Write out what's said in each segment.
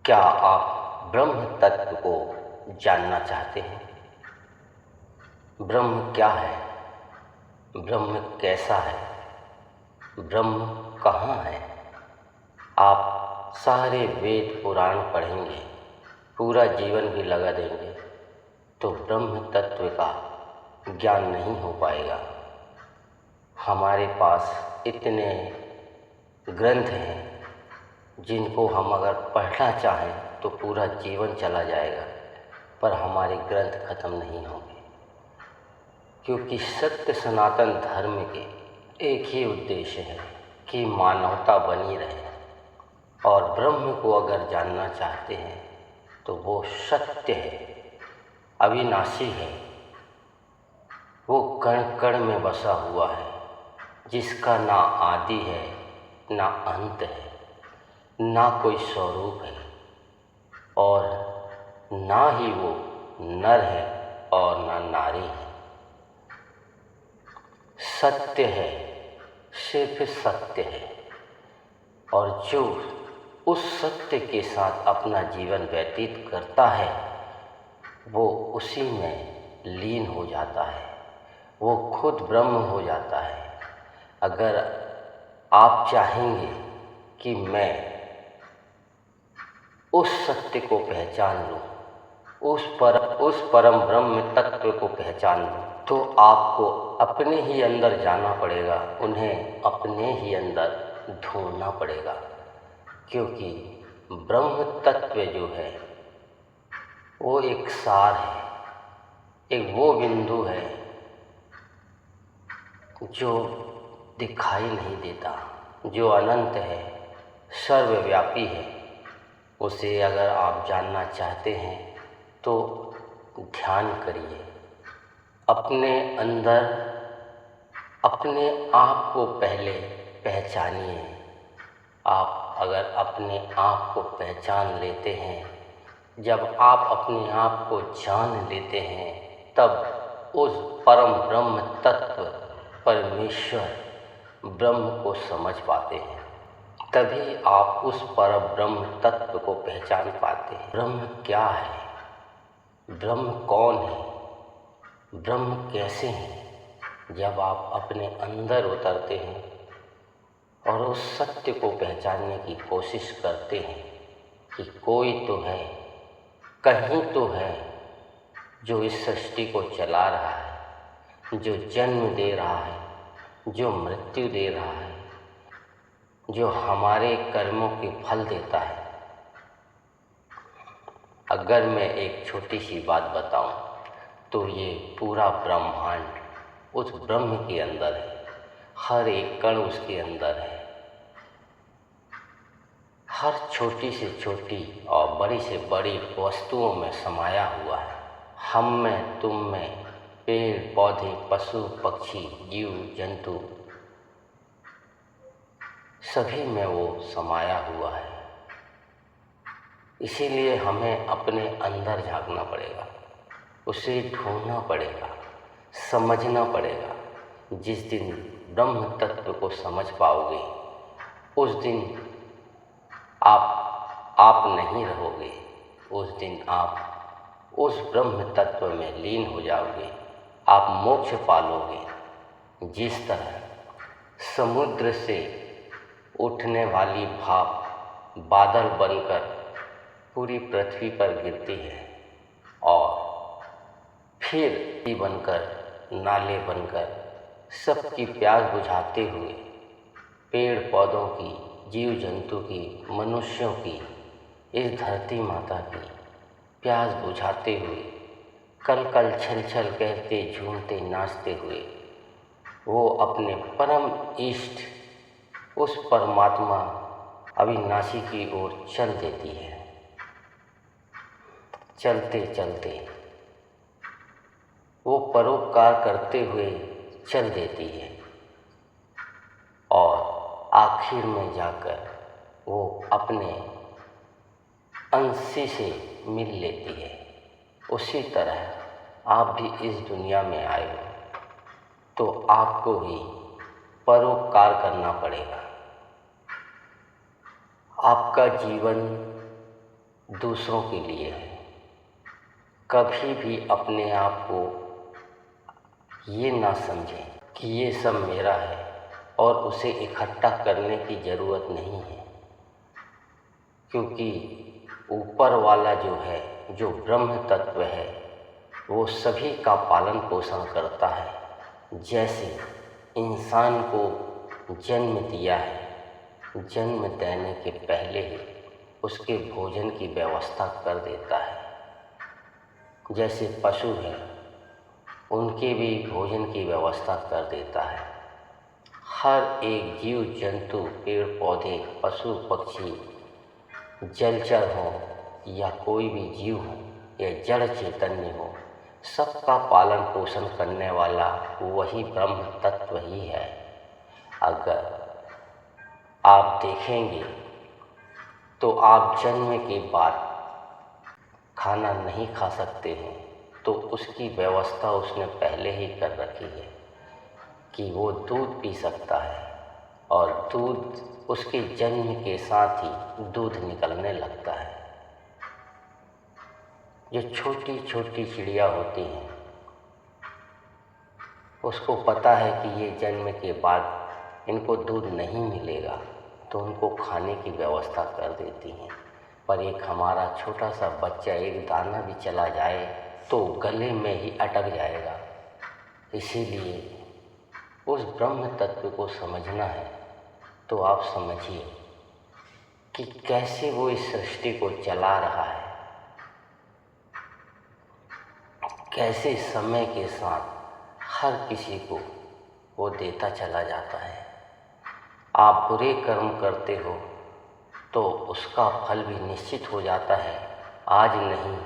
क्या आप ब्रह्म तत्व को जानना चाहते हैं? ब्रह्म क्या है? ब्रह्म कैसा है? ब्रह्म कहाँ है? आप सारे वेद पुराण पढ़ेंगे, पूरा जीवन भी लगा देंगे तो ब्रह्म तत्व का ज्ञान नहीं हो पाएगा। हमारे पास इतने ग्रंथ हैं जिनको हम अगर पढ़ना चाहें तो पूरा जीवन चला जाएगा, पर हमारे ग्रंथ खत्म नहीं होंगे, क्योंकि सत्य सनातन धर्म के एक ही उद्देश्य है कि मानवता बनी रहे। और ब्रह्म को अगर जानना चाहते हैं तो वो सत्य है, अविनाशी है, वो कण कण में बसा हुआ है, जिसका ना आदि है ना अंत है, ना कोई स्वरूप है, और ना ही वो नर है और ना नारी है। सत्य है, सिर्फ सत्य है, और जो उस सत्य के साथ अपना जीवन व्यतीत करता है वो उसी में लीन हो जाता है, वो खुद ब्रह्म हो जाता है। अगर आप चाहेंगे कि मैं उस सत्य को पहचान लूँ, उस परम ब्रह्म तत्व को पहचान लूँ, तो आपको अपने ही अंदर जाना पड़ेगा, उन्हें अपने ही अंदर ढूंढना पड़ेगा। क्योंकि ब्रह्म तत्व जो है वो एक सार है, एक वो बिंदु है जो दिखाई नहीं देता, जो अनंत है, सर्वव्यापी है। उसे अगर आप जानना चाहते हैं तो ध्यान करिए, अपने अंदर अपने आप को पहले पहचानिए। आप अगर अपने आप को पहचान लेते हैं, जब आप अपने आप को जान लेते हैं, तब उस परम ब्रह्म तत्व परमेश्वर ब्रह्म को समझ पाते हैं। तभी आप उस परम ब्रह्म तत्व को पहचान पाते हैं। ब्रह्म क्या है? ब्रह्म कौन है? ब्रह्म कैसे हैं? जब आप अपने अंदर उतरते हैं और उस सत्य को पहचानने की कोशिश करते हैं कि कोई तो है, कहीं तो है जो इस सृष्टि को चला रहा है, जो जन्म दे रहा है, जो मृत्यु दे रहा है, जो हमारे कर्मों के फल देता है। अगर मैं एक छोटी सी बात बताऊं तो ये पूरा ब्रह्मांड उस ब्रह्म के अंदर है, हर एक कण उसके अंदर है, हर छोटी से छोटी और बड़ी से बड़ी वस्तुओं में समाया हुआ है। हम में, तुम में, पेड़ पौधे, पशु पक्षी, जीव जंतु, सभी में वो समाया हुआ है। इसीलिए हमें अपने अंदर झांकना पड़ेगा, उसे ढूंढना पड़ेगा, समझना पड़ेगा। जिस दिन ब्रह्म तत्व को समझ पाओगे उस दिन आप नहीं रहोगे, उस दिन आप उस ब्रह्म तत्व में लीन हो जाओगे, आप मोक्ष पालोगे। जिस तरह समुद्र से उठने वाली भाप बादल बनकर पूरी पृथ्वी पर गिरती है और फिर बनकर, नाले बनकर सबकी प्यास बुझाते हुए, पेड़ पौधों की, जीव जंतु की, मनुष्यों की, इस धरती माता की प्यास बुझाते हुए, कल कल छल छल कहते, झूमते, नाचते हुए वो अपने परम इष्ट उस परमात्मा अविनाशी की ओर चल देती है। चलते चलते वो परोपकार करते हुए चल देती है और आखिर में जाकर वो अपने अंशी से मिल लेती है। उसी तरह आप भी इस दुनिया में आए हो तो आपको ही परोपकार करना पड़ेगा। आपका जीवन दूसरों के लिए है। कभी भी अपने आप को ये ना समझें कि ये सब मेरा है और उसे इकट्ठा करने की ज़रूरत नहीं है, क्योंकि ऊपर वाला जो है, जो ब्रह्म तत्व है, वो सभी का पालन पोषण करता है। जैसे इंसान को जन्म दिया है, जन्म देने के पहले ही उसके भोजन की व्यवस्था कर देता है। जैसे पशु हैं, उनके भी भोजन की व्यवस्था कर देता है। हर एक जीव जंतु, पेड़ पौधे, पशु पक्षी, जलचर हो या कोई भी जीव हो या जड़ चैतन्य हो, सबका पालन पोषण करने वाला वही ब्रह्म तत्व ही है। अगर आप देखेंगे तो आप जन्म के बाद खाना नहीं खा सकते हैं, तो उसकी व्यवस्था उसने पहले ही कर रखी है कि वो दूध पी सकता है और दूध उसके जन्म के साथ ही दूध निकलने लगता है। जो छोटी छोटी चिड़िया होती हैं, उसको पता है कि ये जन्म के बाद इनको दूध नहीं मिलेगा, तो उनको खाने की व्यवस्था कर देती हैं। पर एक हमारा छोटा सा बच्चा एक दाना भी चला जाए तो गले में ही अटक जाएगा। इसीलिए उस ब्रह्म तत्व को समझना है तो आप समझिए कि कैसे वो इस सृष्टि को चला रहा है, कैसे समय के साथ हर किसी को वो देता चला जाता है। आप बुरे कर्म करते हो तो उसका फल भी निश्चित हो जाता है, आज नहीं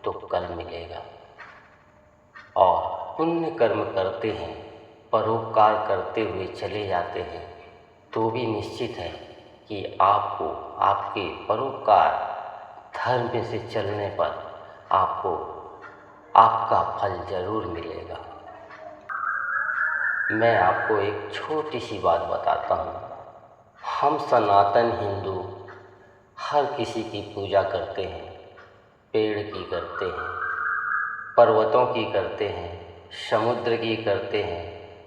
तो कल मिलेगा। और पुण्य कर्म करते हैं, परोपकार करते हुए चले जाते हैं, तो भी निश्चित है कि आपको आपके परोपकार धर्म से चलने पर आपको आपका फल ज़रूर मिलेगा। मैं आपको एक छोटी सी बात बताता हूँ। हम सनातन हिंदू हर किसी की पूजा करते हैं। पेड़ की करते हैं, पर्वतों की करते हैं, समुद्र की करते हैं,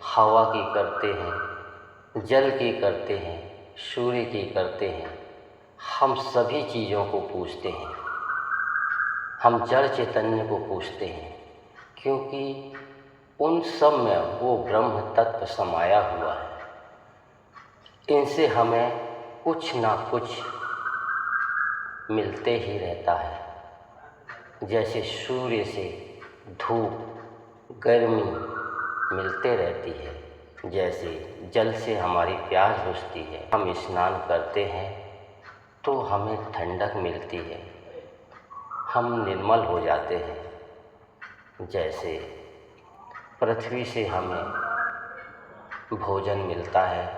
हवा की करते हैं, जल की करते हैं, सूर्य की करते हैं। हम सभी चीज़ों को पूजते हैं। हम जड़ चैतन्य को पूजते हैं, क्योंकि उन सब में वो ब्रह्म तत्व समाया हुआ है। इनसे हमें कुछ ना कुछ मिलते ही रहता है। जैसे सूर्य से धूप, गर्मी मिलते रहती है, जैसे जल से हमारी प्यास बुझती है। हम स्नान करते हैं तो हमें ठंडक मिलती है, हम निर्मल हो जाते हैं। जैसे पृथ्वी से हमें भोजन मिलता है,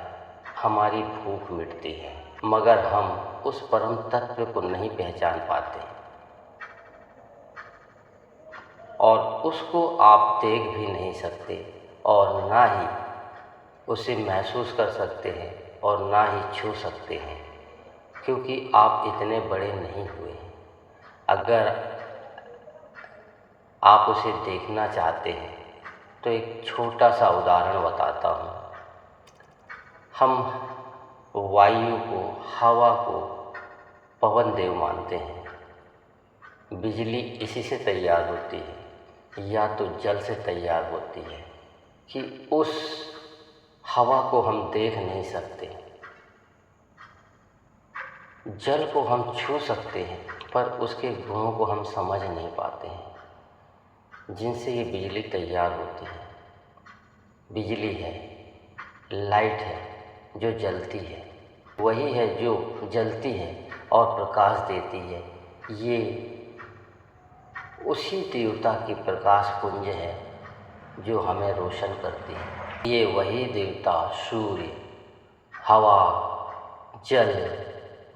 हमारी भूख मिटती है, मगर हम उस परम तत्व को नहीं पहचान पाते और उसको आप देख भी नहीं सकते और ना ही उसे महसूस कर सकते हैं और ना ही छू सकते हैं, क्योंकि आप इतने बड़े नहीं हुए हैं। अगर आप उसे देखना चाहते हैं तो एक छोटा सा उदाहरण बताता हूँ। हम वायु को, हवा को पवन देव मानते हैं। बिजली इसी से तैयार होती है या तो जल से तैयार होती है कि उस हवा को हम देख नहीं सकते। जल को हम छू सकते हैं पर उसके गुणों को हम समझ नहीं पाते हैं, जिनसे ये बिजली तैयार होती है। बिजली है, लाइट है जो जलती है, वही है जो जलती है और प्रकाश देती है। ये उसी देवता की प्रकाश पुंज है जो हमें रोशन करती है। ये वही देवता सूर्य, हवा, जल,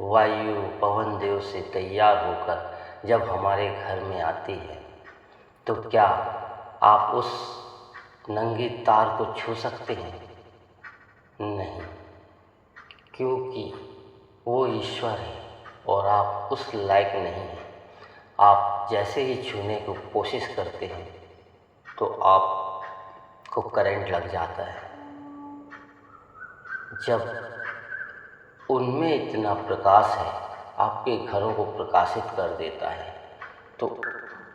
वायु, पवन देव से तैयार होकर जब हमारे घर में आती है, तो क्या आप उस नंगी तार को छू सकते हैं? नहीं, क्योंकि वो ईश्वर है और आप उस लायक नहीं हैं। आप जैसे ही छूने की कोशिश करते हैं तो आपको करंट लग जाता है। जब उनमें इतना प्रकाश है, आपके घरों को प्रकाशित कर देता है। तो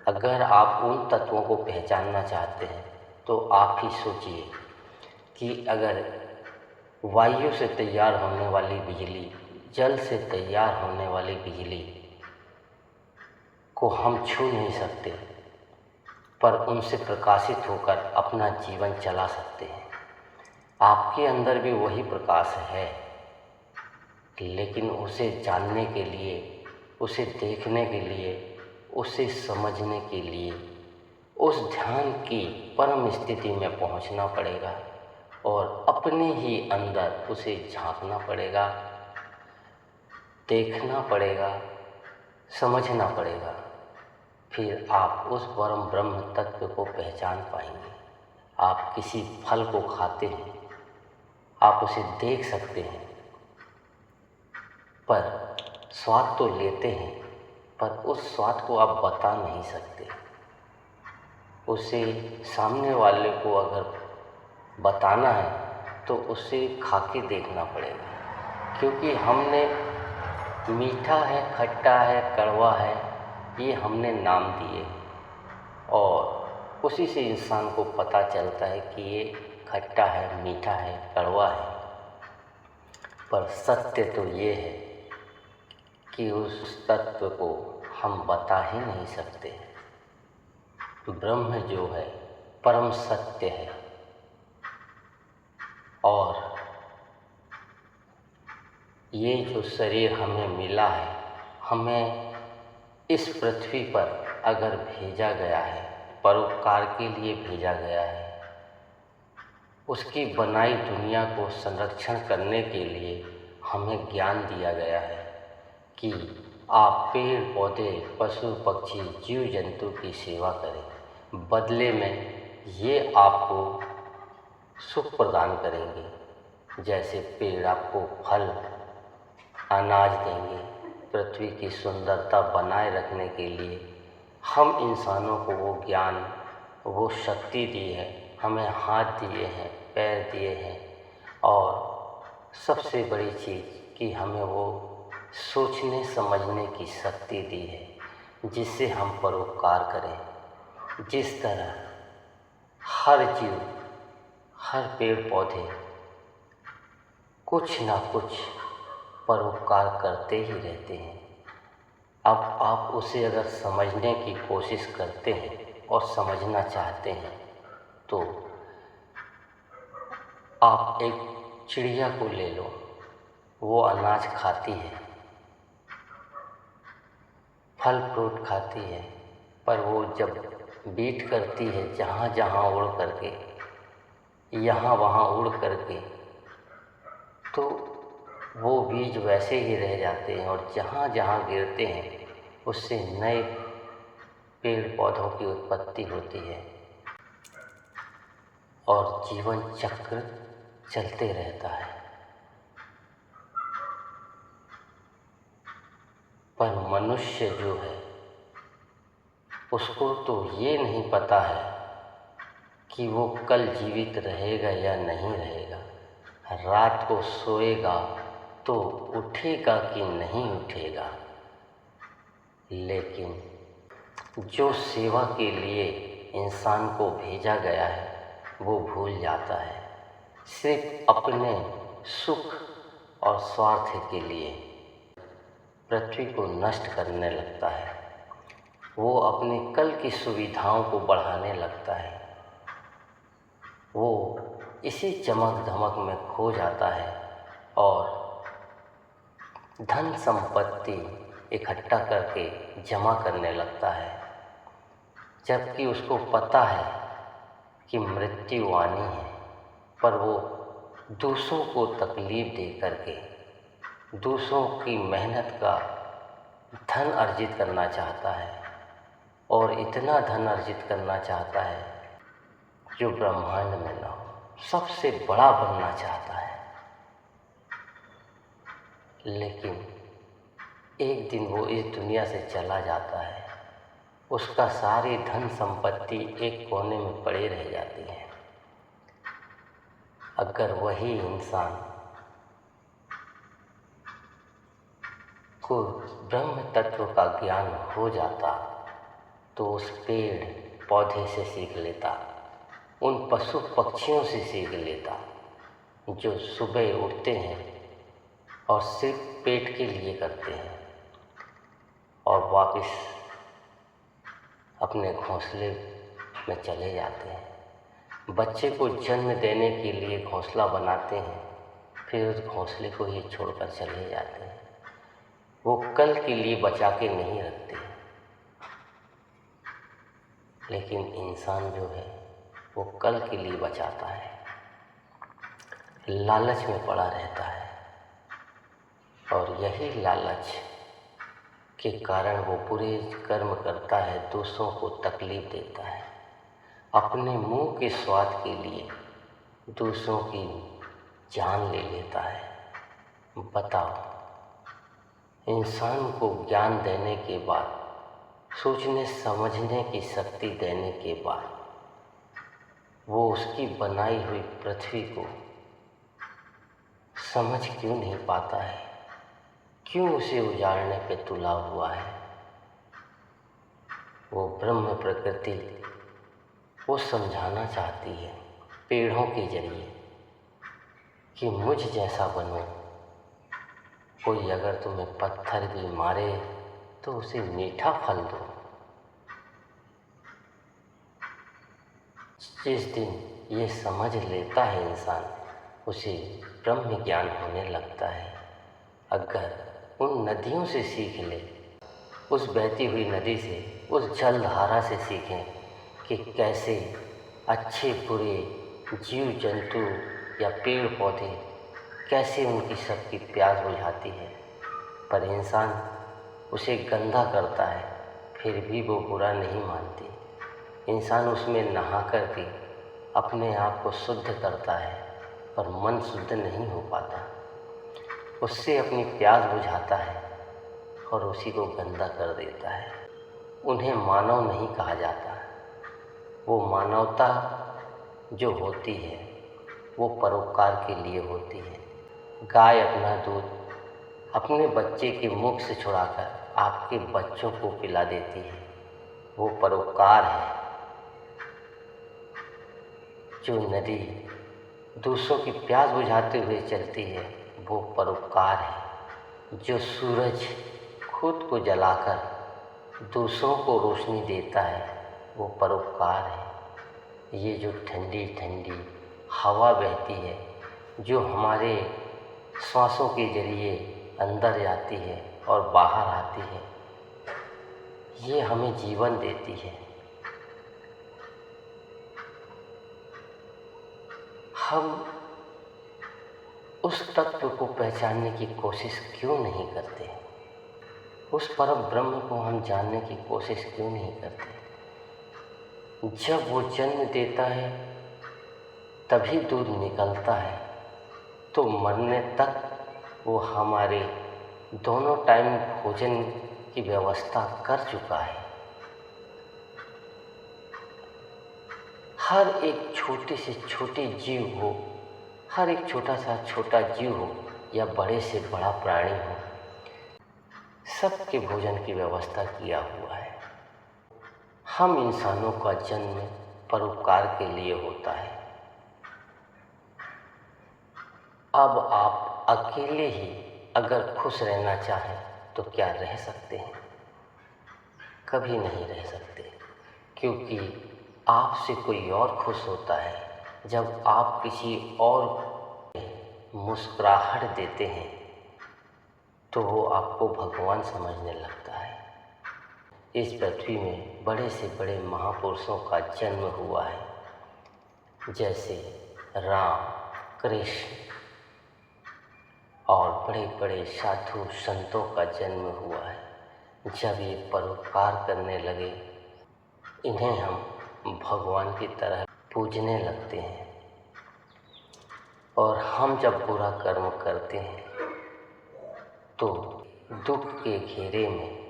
अगर आप उन तत्वों को पहचानना चाहते हैं तो आप ही सोचिए कि अगर वायु से तैयार होने वाली बिजली, जल से तैयार होने वाली बिजली को हम छू नहीं सकते, पर उनसे प्रकाशित होकर अपना जीवन चला सकते हैं। आपके अंदर भी वही प्रकाश है, लेकिन उसे जानने के लिए, उसे देखने के लिए, उसे समझने के लिए उस ध्यान की परम स्थिति में पहुंचना पड़ेगा और अपने ही अंदर उसे झांकना पड़ेगा, देखना पड़ेगा, समझना पड़ेगा। फिर आप उस परम ब्रह्म तत्व को पहचान पाएंगे। आप किसी फल को खाते हैं, आप उसे देख सकते हैं, पर स्वाद तो लेते हैं, पर उस स्वाद को आप बता नहीं सकते। उसे सामने वाले को अगर बताना है तो उसे खा के देखना पड़ेगा, क्योंकि हमने मीठा है, खट्टा है, कड़वा है, ये हमने नाम दिए और उसी से इंसान को पता चलता है कि ये खट्टा है, मीठा है, कड़वा है। पर सत्य तो ये है कि उस तत्व को हम बता ही नहीं सकते। ब्रह्म जो है परम सत्य है और ये जो शरीर हमें मिला है, हमें इस पृथ्वी पर अगर भेजा गया है, परोपकार के लिए भेजा गया है, उसकी बनाई दुनिया को संरक्षण करने के लिए हमें ज्ञान दिया गया है कि आप पेड़ पौधे, पशु पक्षी, जीव जंतु की सेवा करें। बदले में ये आपको सुख प्रदान करेंगे। जैसे पेड़ आपको फल, अनाज देंगे, पृथ्वी की सुंदरता बनाए रखने के लिए हम इंसानों को वो ज्ञान, वो शक्ति दी है, हमें हाथ दिए हैं, पैर दिए हैं और सबसे बड़ी चीज़ कि हमें वो सोचने समझने की शक्ति दी है, जिससे हम परोपकार करें। जिस तरह हर जीव, हर पेड़ पौधे कुछ ना कुछ परोपकार करते ही रहते हैं। अब आप उसे अगर समझने की कोशिश करते हैं और समझना चाहते हैं तो आप एक चिड़िया को ले लो, वो अनाज खाती है, फल फ्रूट खाती है, पर वो जब बीट करती है जहाँ जहाँ उड़ करके, यहाँ वहाँ उड़ करके, तो वो बीज वैसे ही रह जाते हैं और जहाँ जहाँ गिरते हैं उससे नए पेड़ पौधों की उत्पत्ति होती है और जीवन चक्र चलते रहता है। पर मनुष्य जो है उसको तो ये नहीं पता है कि वो कल जीवित रहेगा या नहीं रहेगा, रात को सोएगा तो उठेगा कि नहीं उठेगा। लेकिन जो सेवा के लिए इंसान को भेजा गया है वो भूल जाता है, सिर्फ अपने सुख और स्वार्थ के लिए पृथ्वी को नष्ट करने लगता है। वो अपने कल की सुविधाओं को बढ़ाने लगता है। वो इसी चमक धमक में खो जाता है और धन संपत्ति इकट्ठा करके जमा करने लगता है, जबकि उसको पता है कि मृत्यु आनी है। पर वो दूसरों को तकलीफ दे करके, दूसरों की मेहनत का धन अर्जित करना चाहता है और इतना धन अर्जित करना चाहता है जो ब्रह्मांड में ना हो, सबसे बड़ा बनना चाहता है। लेकिन एक दिन वो इस दुनिया से चला जाता है उसका सारी धन संपत्ति एक कोने में पड़े रह जाती है। अगर वही इंसान को ब्रह्म तत्व का ज्ञान हो जाता तो उस पेड़ पौधे से सीख लेता, उन पशु पक्षियों से सीख लेता जो सुबह उठते हैं और सिर्फ पेट के लिए करते हैं और वापस अपने घोंसले में चले जाते हैं। बच्चे को जन्म देने के लिए घोंसला बनाते हैं, फिर उस घोंसले को ही छोड़कर चले जाते हैं। वो कल के लिए बचा के नहीं रखते। लेकिन इंसान जो है वो कल के लिए बचाता है, लालच में पड़ा रहता है और यही लालच के कारण वो बुरे कर्म करता है, दूसरों को तकलीफ देता है, अपने मुंह के स्वाद के लिए दूसरों की जान ले लेता है। बताओ, इंसान को ज्ञान देने के बाद, सोचने समझने की शक्ति देने के बाद, वो उसकी बनाई हुई पृथ्वी को समझ क्यों नहीं पाता है? क्यों उसे उजाड़ने पे तुला हुआ है? वो ब्रह्म प्रकृति वो समझाना चाहती है पेड़ों के जरिए कि मुझ जैसा बनो। कोई अगर तुम्हें पत्थर भी मारे तो उसे मीठा फल दो। जिस दिन ये समझ लेता है इंसान, उसे ब्रह्म ज्ञान होने लगता है। अगर उन नदियों से सीख ले, उस बहती हुई नदी से, उस जलधारा से सीखें कि कैसे अच्छे बुरे जीव जंतु या पेड़ पौधे कैसे उनकी सबकी प्यास बुझाती है, पर इंसान उसे गंदा करता है, फिर भी वो बुरा नहीं मानती। इंसान उसमें नहा कर के अपने आप को शुद्ध करता है, पर मन शुद्ध नहीं हो पाता। उससे अपनी प्यास बुझाता है और उसी को गंदा कर देता है। उन्हें मानव नहीं कहा जाता। वो मानवता जो होती है वो परोपकार के लिए होती है। गाय अपना दूध अपने बच्चे के मुख से छुड़ाकर आपके बच्चों को पिला देती है, वो परोपकार है। जो नदी दूसरों की प्यास बुझाते हुए चलती है वो परोपकार है। जो सूरज खुद को जलाकर दूसरों को रोशनी देता है वो परोपकार है। ये जो ठंडी ठंडी हवा बहती है, जो हमारे श्वासों के जरिए अंदर जाती है और बाहर आती है, ये हमें जीवन देती है। हम उस तत्व को पहचानने की कोशिश क्यों नहीं करते? उस परम ब्रह्म को हम जानने की कोशिश क्यों नहीं करते? जब वो जन्म देता है तभी दूध निकलता है, तो मरने तक वो हमारे दोनों टाइम भोजन की व्यवस्था कर चुका है। हर एक छोटे से छोटे जीव हो, हर एक छोटा सा छोटा जीव हो या बड़े से बड़ा प्राणी हो, सबके भोजन की व्यवस्था किया हुआ है। हम इंसानों का जन्म परोपकार के लिए होता है। अब आप अकेले ही अगर खुश रहना चाहें तो क्या रह सकते हैं? कभी नहीं रह सकते, क्योंकि आपसे कोई और खुश होता है जब आप किसी और मुस्कुराहट देते हैं तो वो आपको भगवान समझने लगता है। इस पृथ्वी में बड़े से बड़े महापुरुषों का जन्म हुआ है, जैसे राम, कृष्ण और बड़े बड़े साधु संतों का जन्म हुआ है। जब ये परोपकार करने लगे, इन्हें हम भगवान की तरह पूजने लगते हैं। और हम जब बुरा कर्म करते हैं तो दुख के घेरे में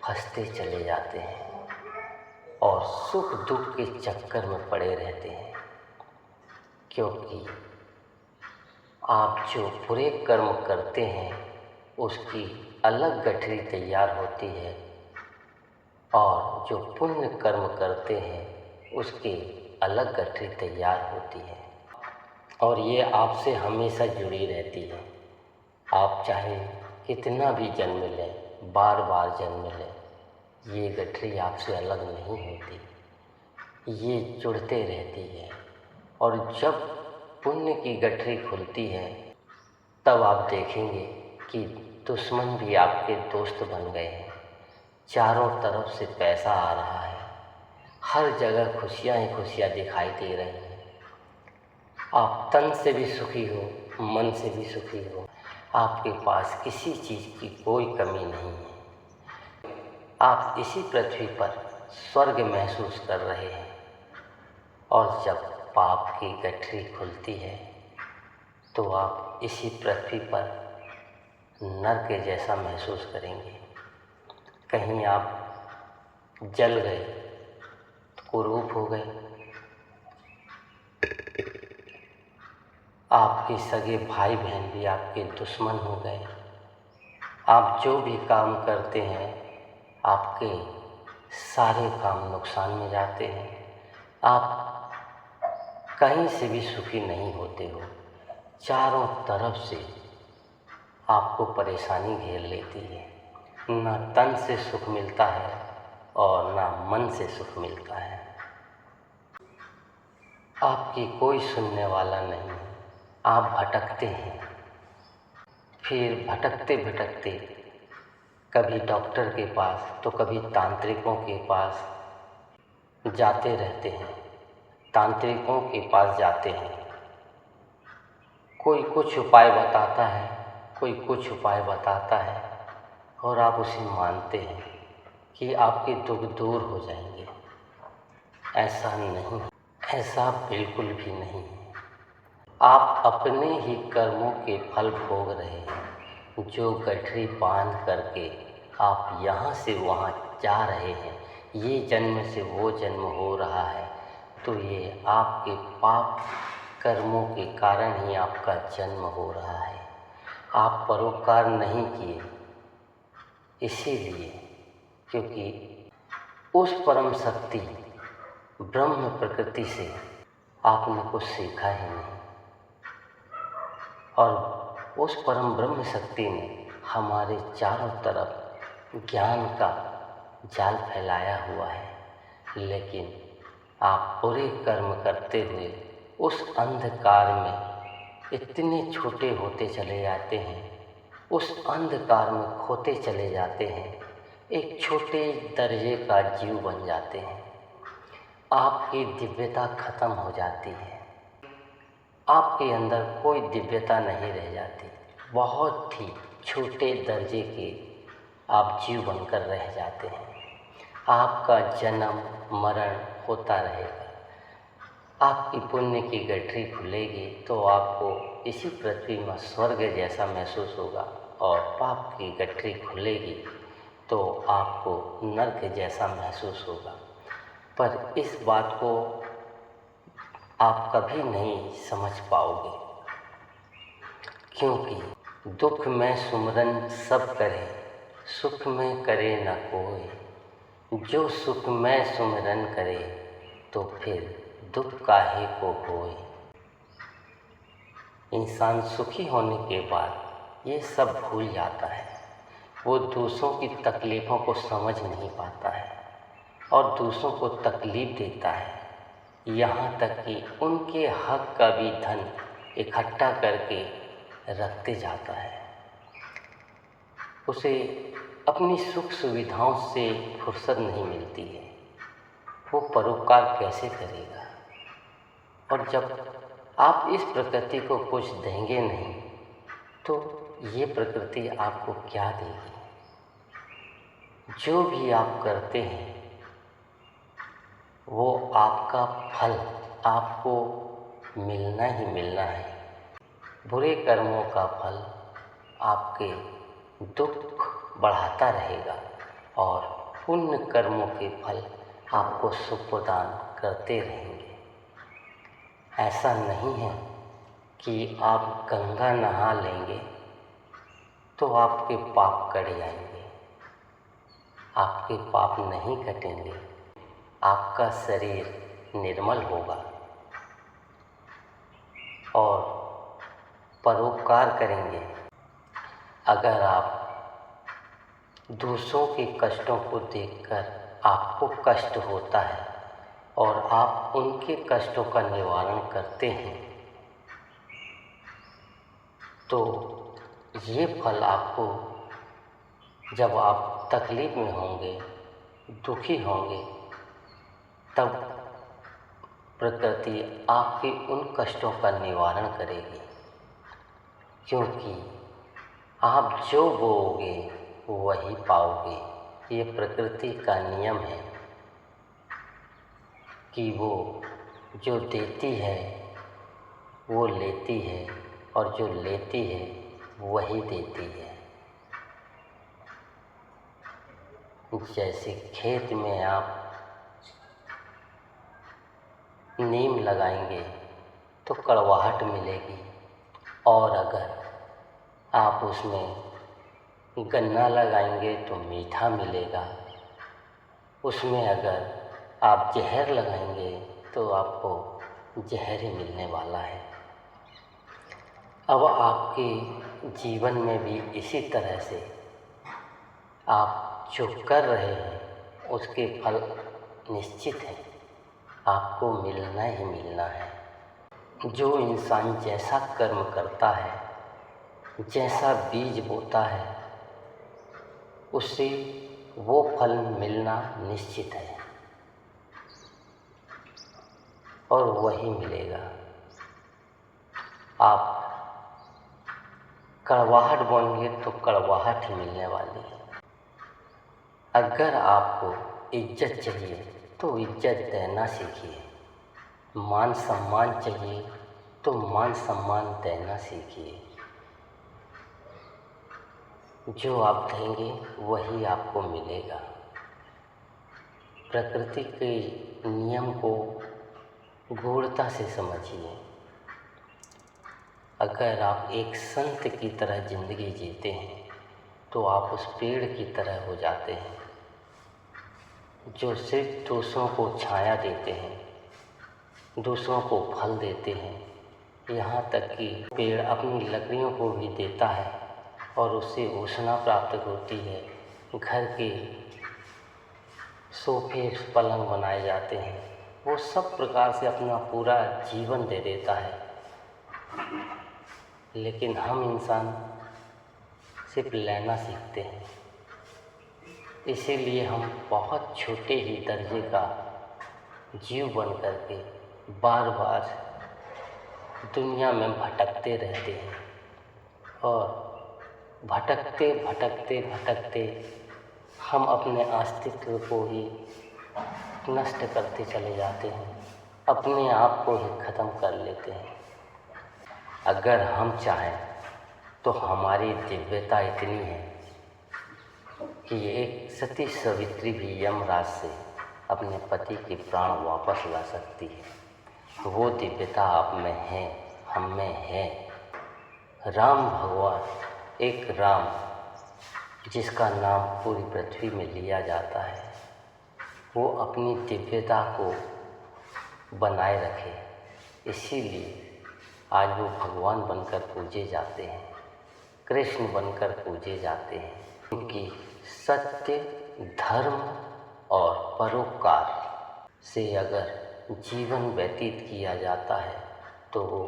फंसते चले जाते हैं। और सुख दुख के चक्कर में पड़े रहते हैं, क्योंकि आप जो बुरे कर्म करते हैं उसकी अलग गठरी तैयार होती है और जो पुण्य कर्म करते हैं उसके अलग गठरी तैयार होती है, और ये आपसे हमेशा जुड़ी रहती है। आप चाहे कितना भी जन्म लें, बार बार जन्म लें, ये गठरी आपसे अलग नहीं होती, ये जुड़ते रहती है। और जब पुण्य की गठरी खुलती है तब आप देखेंगे कि दुश्मन भी आपके दोस्त बन गए हैं। चारों तरफ से पैसा आ रहा है, हर जगह खुशियाँ ही खुशियाँ दिखाई दे रही हैं। आप तन से भी सुखी हो, मन से भी सुखी हो, आपके पास किसी चीज़ की कोई कमी नहीं है। आप इसी पृथ्वी पर स्वर्ग महसूस कर रहे हैं, और जब पाप की गठरी खुलती है तो आप इसी पृथ्वी पर नर्क जैसा महसूस करेंगे। कहीं आप जल गए तो कुरूप हो गए, आपके सगे भाई बहन भी आपके दुश्मन हो गए। आप जो भी काम करते हैं आपके सारे काम नुकसान में जाते हैं। आप कहीं से भी सुखी नहीं होते हो, चारों तरफ से आपको परेशानी घेर लेती है। ना तन से सुख मिलता है और ना मन से सुख मिलता है। आपकी कोई सुनने वाला नहीं है, आप भटकते हैं। फिर भटकते भटकते कभी डॉक्टर के पास तो कभी तांत्रिकों के पास जाते रहते हैं, तांत्रिकों के पास जाते हैं। कोई कुछ उपाय बताता है, कोई कुछ उपाय बताता है, और आप उसे मानते हैं कि आपके दुख दूर हो जाएंगे। ऐसा नहीं, ऐसा बिल्कुल भी नहीं। आप अपने ही कर्मों के फल भोग रहे हैं। जो गठरी बांध करके आप यहाँ से वहाँ जा रहे हैं, ये जन्म से वो जन्म हो रहा है, तो ये आपके पाप कर्मों के कारण ही आपका जन्म हो रहा है। आप परोपकार नहीं किए, इसीलिए, क्योंकि उस परम शक्ति ब्रह्म प्रकृति से आपने कुछ सीखा ही नहीं, और उस परम ब्रह्म शक्ति ने हमारे चारों तरफ ज्ञान का जाल फैलाया हुआ है। लेकिन आप बुरे कर्म करते हुए उस अंधकार में इतने छोटे होते चले जाते हैं, उस अंधकार में खोते चले जाते हैं, एक छोटे दर्जे का जीव बन जाते हैं। आपकी दिव्यता खत्म हो जाती है, आपके अंदर कोई दिव्यता नहीं रह जाती। बहुत ही छोटे दर्जे के आप जीव बनकर रह जाते हैं। आपका जन्म मरण होता रहेगा। आपकी पुण्य की गठरी खुलेगी तो आपको इसी पृथ्वी में स्वर्ग जैसा महसूस होगा, और पाप की गठरी खुलेगी तो आपको नरक जैसा महसूस होगा। पर इस बात को आप कभी नहीं समझ पाओगे, क्योंकि दुख में सुमरन सब करे, सुख में करे न कोई। जो सुख में सुमरन करे तो फिर दुख काहे को होए। इंसान सुखी होने के बाद ये सब भूल जाता है। वो दूसरों की तकलीफ़ों को समझ नहीं पाता है और दूसरों को तकलीफ़ देता है, यहाँ तक कि उनके हक का भी धन इकट्ठा करके रखते जाता है। उसे अपनी सुख सुविधाओं से फुर्सत नहीं मिलती है, वो परोपकार कैसे करेगा। और जब आप इस प्रकृति को कुछ देंगे नहीं तो ये प्रकृति आपको क्या देगी। जो भी आप करते हैं वो आपका फल आपको मिलना ही मिलना है। बुरे कर्मों का फल आपके दुख बढ़ाता रहेगा और पुण्य कर्मों के फल आपको सुख प्रदान करते रहेंगे। ऐसा नहीं है कि आप गंगा नहा लेंगे तो आपके पाप कट जाएंगे। आपके पाप नहीं कटेंगे, आपका शरीर निर्मल होगा और परोपकार करेंगे। अगर आप दूसरों के कष्टों को देखकर आपको कष्ट होता है और आप उनके कष्टों का निवारण करते हैं, तो ये फल आपको जब आप तकलीफ में होंगे, दुखी होंगे, तब प्रकृति आपके उन कष्टों का निवारण करेगी। क्योंकि आप जो बोओगे वही पाओगे। ये प्रकृति का नियम है कि वो जो देती है वो लेती है और जो लेती है वही देती है। जैसे खेत में आप नीम लगाएंगे तो कड़वाहट मिलेगी, और अगर आप उसमें गन्ना लगाएंगे तो मीठा मिलेगा। उसमें अगर आप जहर लगाएंगे तो आपको जहर ही मिलने वाला है। अब आपके जीवन में भी इसी तरह से आप जो कर रहे हैं उसके फल निश्चित हैं, आपको मिलना ही मिलना है। जो इंसान जैसा कर्म करता है, जैसा बीज बोता है, उसे वो फल मिलना निश्चित है और वही मिलेगा। आप कड़वाहट बोएंगे तो कड़वाहट ही मिलने वाली है। अगर आपको इज्जत चाहिए तो इज्जत देना सीखिए। मान सम्मान चाहिए तो मान सम्मान देना सीखिए। जो आप देंगे वही आपको मिलेगा। प्रकृति के नियम को गूढ़ता से समझिए। अगर आप एक संत की तरह ज़िंदगी जीते हैं तो आप उस पेड़ की तरह हो जाते हैं जो सिर्फ दूसरों को छाया देते हैं, दूसरों को फल देते हैं। यहाँ तक कि पेड़ अपनी लकड़ियों को भी देता है और उससे उष्णता प्राप्त होती है। घर के सोफे पलंग बनाए जाते हैं, वो सब प्रकार से अपना पूरा जीवन दे देता है। लेकिन हम इंसान सिर्फ लेना सीखते हैं। इसीलिए हम बहुत छोटे ही दर्जे का जीव बन करके बार बार दुनिया में भटकते रहते हैं और भटकते भटकते भटकते हम अपने अस्तित्व को ही नष्ट करते चले जाते हैं, अपने आप को ही ख़त्म कर लेते हैं। अगर हम चाहें तो हमारी दिव्यता इतनी है कि एक सती सावित्री भी यमराज से अपने पति के प्राण वापस ला सकती है। वो दिव्यता आप में है, हम में है। राम भगवान, एक राम जिसका नाम पूरी पृथ्वी में लिया जाता है, वो अपनी दिव्यता को बनाए रखे। इसीलिए आज वो भगवान बनकर पूजे जाते हैं, कृष्ण बनकर पूजे जाते हैं। क्योंकि सत्य, धर्म और परोपकार से अगर जीवन व्यतीत किया जाता है तो वो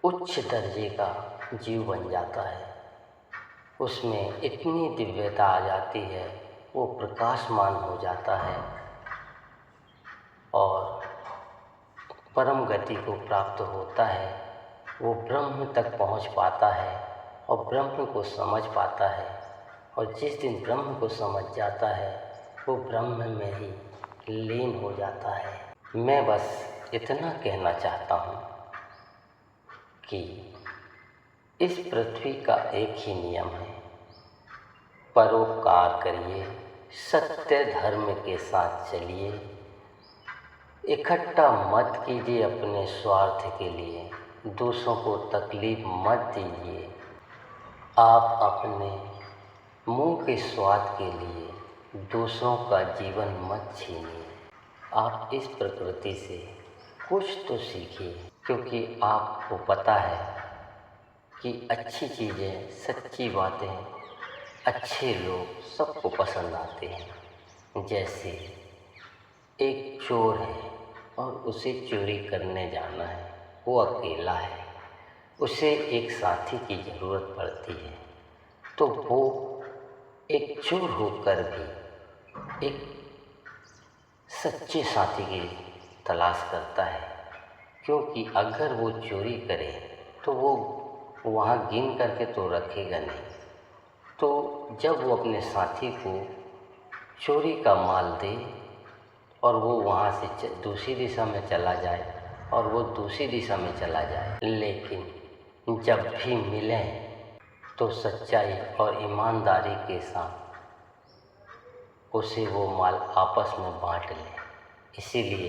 उच्च दर्जे का जीव बन जाता है। उसमें इतनी दिव्यता आ जाती है, वो प्रकाशमान हो जाता है और परम गति को प्राप्त होता है। वो ब्रह्म तक पहुंच पाता है और ब्रह्म को समझ पाता है। और जिस दिन ब्रह्म को समझ जाता है वो ब्रह्म में ही लीन हो जाता है। मैं बस इतना कहना चाहता हूँ कि इस पृथ्वी का एक ही नियम है, परोपकार करिए, सत्य धर्म के साथ चलिए। इकट्ठा मत कीजिए अपने स्वार्थ के लिए, दूसरों को तकलीफ मत दीजिए। आप अपने मुंह के स्वाद के लिए दूसरों का जीवन मत छीनिए। आप इस प्रकृति से कुछ तो सीखिए, क्योंकि आपको पता है कि अच्छी चीज़ें, सच्ची बातें, अच्छे लोग सबको पसंद आते हैं। जैसे एक चोर है और उसे चोरी करने जाना है, वो अकेला है, उसे एक साथी की ज़रूरत पड़ती है, तो वो एक चोर होकर भी एक सच्चे साथी की तलाश करता है, क्योंकि अगर वो चोरी करे तो वो वहाँ गिन करके तो रखेगा नहीं। तो जब वो अपने साथी को चोरी का माल दे और वो वहाँ से दूसरी दिशा में चला जाए और वो दूसरी दिशा में चला जाए, लेकिन जब भी मिलें तो सच्चाई और ईमानदारी के साथ उसे वो माल आपस में बांट लें। इसीलिए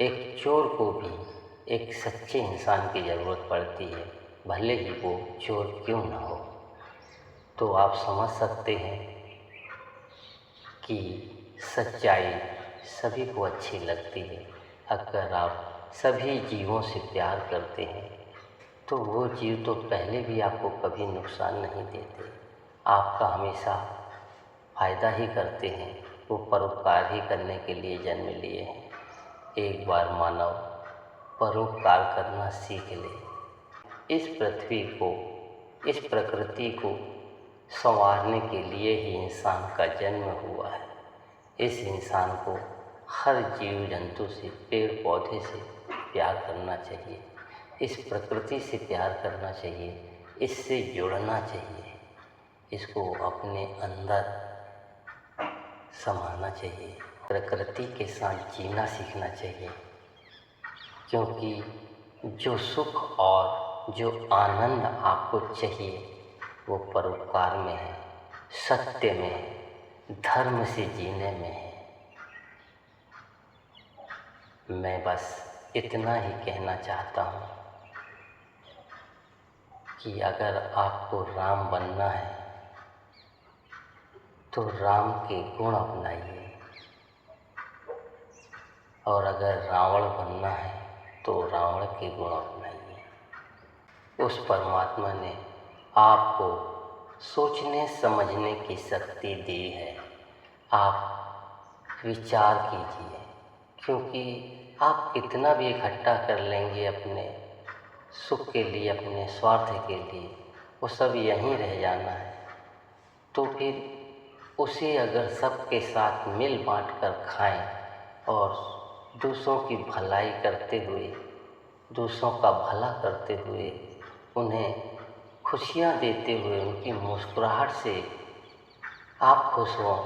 एक चोर को भी एक सच्चे इंसान की ज़रूरत पड़ती है, भले ही वो चोर क्यों ना हो। तो आप समझ सकते हैं कि सच्चाई सभी को अच्छी लगती है। अगर आप सभी जीवों से प्यार करते हैं तो वो जीव तो पहले भी आपको कभी नुकसान नहीं देते, आपका हमेशा फ़ायदा ही करते हैं। वो परोपकार ही करने के लिए जन्म लिए हैं। एक बार मानव परोपकार करना सीख ले। इस पृथ्वी को, इस प्रकृति को संवारने के लिए ही इंसान का जन्म हुआ है। इस इंसान को हर जीव जंतु से, पेड़ पौधे से प्यार करना चाहिए, इस प्रकृति से प्यार करना चाहिए, इससे जुड़ना चाहिए, इसको अपने अंदर समाना चाहिए, प्रकृति के साथ जीना सीखना चाहिए। क्योंकि जो सुख और जो आनंद आपको चाहिए वो परोपकार में है, सत्य में है, धर्म से जीने में है। मैं बस इतना ही कहना चाहता हूँ कि अगर आपको राम बनना है तो राम के गुण अपनाइए, और अगर रावण बनना है तो रावण के गुण अपनाइए। उस परमात्मा ने आपको सोचने समझने की शक्ति दी है। आप विचार कीजिए, क्योंकि आप कितना भी इकट्ठा कर लेंगे अपने सुख के लिए, अपने स्वार्थ के लिए, वो सब यहीं रह जाना है। तो फिर उसे अगर सबके साथ मिल बांट कर खाएं और दूसरों की भलाई करते हुए, दूसरों का भला करते हुए, उन्हें खुशियाँ देते हुए, उनकी मुस्कुराहट से आप खुश हों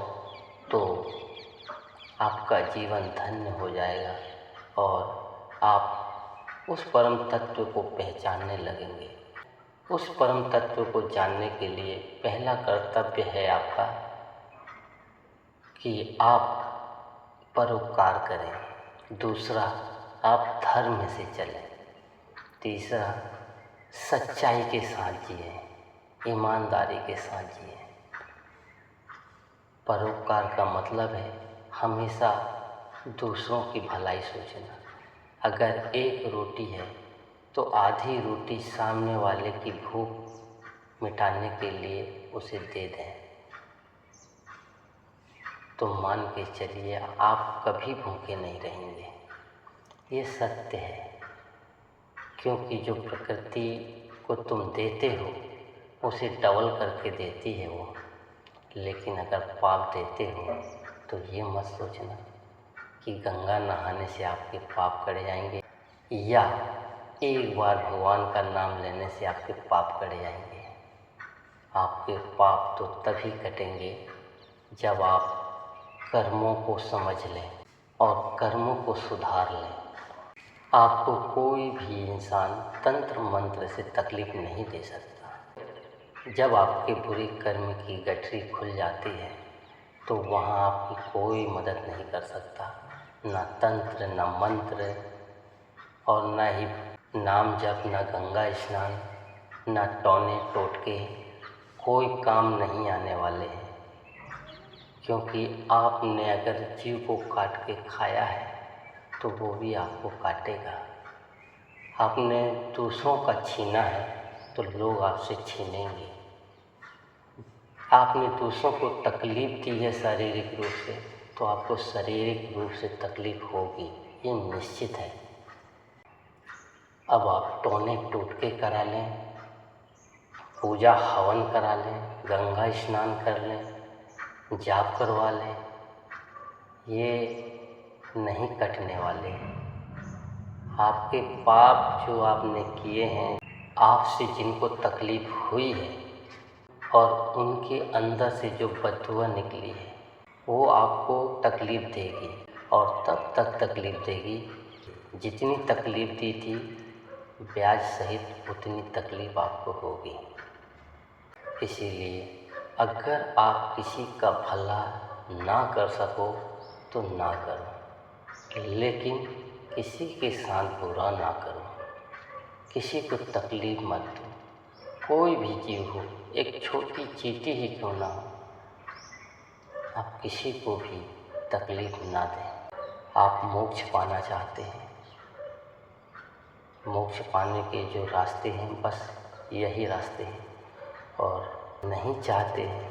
तो आपका जीवन धन्य हो जाएगा और आप उस परम तत्व को पहचानने लगेंगे। उस परम तत्व को जानने के लिए पहला कर्तव्य है आपका कि आप परोपकार करें। दूसरा, आप धर्म से चलें। तीसरा, सच्चाई के साथ जिएं, ईमानदारी के साथ जिएं। परोपकार का मतलब है हमेशा दूसरों की भलाई सोचना। अगर एक रोटी है तो आधी रोटी सामने वाले की भूख मिटाने के लिए उसे दे दें, तो मान के चलिए आप कभी भूखे नहीं रहेंगे। ये सत्य है, क्योंकि जो प्रकृति को तुम देते हो उसे डबल करके देती है वो। लेकिन अगर पाप देते हो तो ये मत सोचना कि गंगा नहाने से आपके पाप कट जाएंगे या एक बार भगवान का नाम लेने से आपके पाप कट जाएंगे। आपके पाप तो तभी कटेंगे जब आप कर्मों को समझ लें और कर्मों को सुधार लें। आपको कोई भी इंसान तंत्र मंत्र से तकलीफ नहीं दे सकता। जब आपके बुरे कर्म की गठरी खुल जाती है तो वहाँ आपकी कोई मदद नहीं कर सकता। ना तंत्र, ना मंत्र, और ना ही नाम जप, ना गंगा स्नान, ना टोने टोटके, कोई काम नहीं आने वाले हैं। क्योंकि आपने अगर जीव को काट के खाया है तो वो भी आपको काटेगा। आपने दूसरों का छीना है तो लोग आपसे छीनेंगे। आपने दूसरों को तकलीफ़ दी है शारीरिक रूप से तो आपको शारीरिक रूप से तकलीफ़ होगी, ये निश्चित है। अब आप टोने टोटके करा लें, पूजा हवन करा लें, गंगा स्नान कर लें, जाप करवा लें, ये नहीं कटने वाले। आपके पाप जो आपने किए हैं, आपसे जिनको तकलीफ़ हुई है और उनके अंदर से जो बददुआ निकली है, वो आपको तकलीफ़ देगी और तब तक तकलीफ़ देगी जितनी तकलीफ़ दी थी ब्याज सहित उतनी तकलीफ़ आपको होगी। इसीलिए अगर आप किसी का भला ना कर सको तो ना करो, लेकिन किसी के साथ बुरा ना करो, किसी को तकलीफ़ मत दो। कोई भी जीव हो, एक छोटी चींटी ही क्यों ना हो, आप किसी को भी तकलीफ़ ना दें। आप मोक्ष पाना चाहते हैं, मोक्ष पाने के जो रास्ते हैं बस यही रास्ते हैं, और नहीं चाहते हैं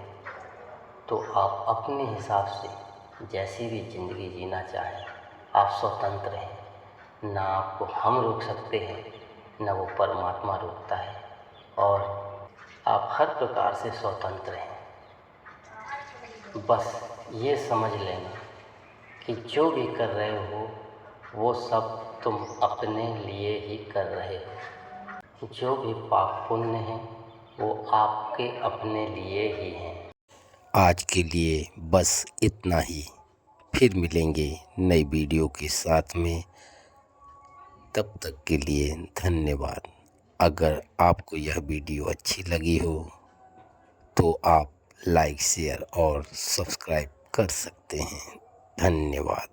तो आप अपने हिसाब से जैसी भी ज़िंदगी जीना चाहें, आप स्वतंत्र हैं। ना आपको हम रोक सकते हैं, ना वो परमात्मा रोकता है, और आप हर प्रकार से स्वतंत्र हैं। बस ये समझ लेना कि जो भी कर रहे हो वो सब तुम अपने लिए ही कर रहे हो। जो भी पाप पुण्य हैं वो आपके अपने लिए ही हैं। आज के लिए बस इतना ही। फिर मिलेंगे नई वीडियो के साथ में। तब तक के लिए धन्यवाद। अगर आपको यह वीडियो अच्छी लगी हो तो आप लाइक, शेयर और सब्सक्राइब कर सकते हैं। धन्यवाद।